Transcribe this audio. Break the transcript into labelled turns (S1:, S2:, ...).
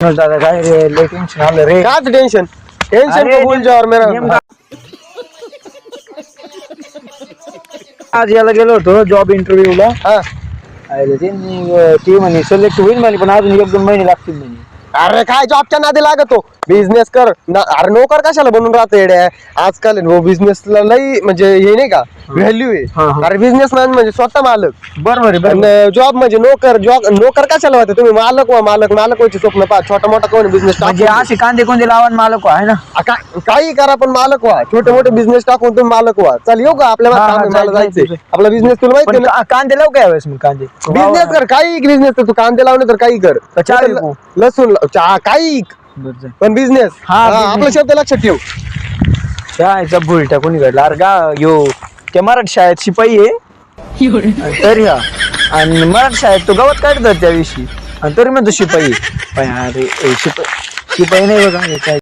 S1: दादा काय रे लय टेन्शन आलं रे.
S2: काच टेन्शन टेन्शन
S1: अरे,
S2: को भूल जाओ मेरा
S1: आज याला गेलो होतो जॉब इंटरव्ह्यूला.
S2: हा.
S1: ती म्हणे सिलेक्ट होईल म्हणे पण अजून 1-2 महिने लागतील म्हणे.
S2: अरे काय जॉबच्या नादी लागतो बिझनेस कर अरे नोकर कशाला बनून राहतो येड्या आजकाल बिझनेसला लई म्हणजे हे नाही का व्हॅल्यू
S1: हा,
S2: आहे.
S1: हा.
S2: अरे बिझनेसमॅन म्हणजे स्वतः मालक
S1: बरोबर आहे.
S2: जॉब म्हणजे नोकर कशाला होते तुम्ही मालक मालक व्हायचे स्वप्न पहा छोटा मोठा कोण बिझनेस
S1: म्हणजे असे कांदे कोणते लावून मालक आहे ना.
S2: काही करा पण मालक व्हा छोटे मोठे बिझनेस टाकून तुम्ही मालक व्हा. चल येऊ का आपल्याला
S1: हा,
S2: काम आहे, मला
S1: जायचंय.
S2: जायचंय आपला बिझनेस तुला माहिती
S1: पण
S2: आहे ना.
S1: कांदे लावू काय वेळेस मग कांदे
S2: बिझनेस कर काही बिझनेस कर तू कांदे लावणे तर काही कर
S1: चहा विकू.
S2: लसूण काही पण बिझनेस आपला शब्द लक्षात ठेव.
S1: शाळेचा भुलटा कोणी घडला अरे गा यो त्या मराठी शाळेत शिपाई आहे तरी हा आणि मराठी शाळेत तो गवत काढतात त्या दिवशी आणि तरी म्हणतो शिपाई. अरे शिपाई नाही बघा हे काय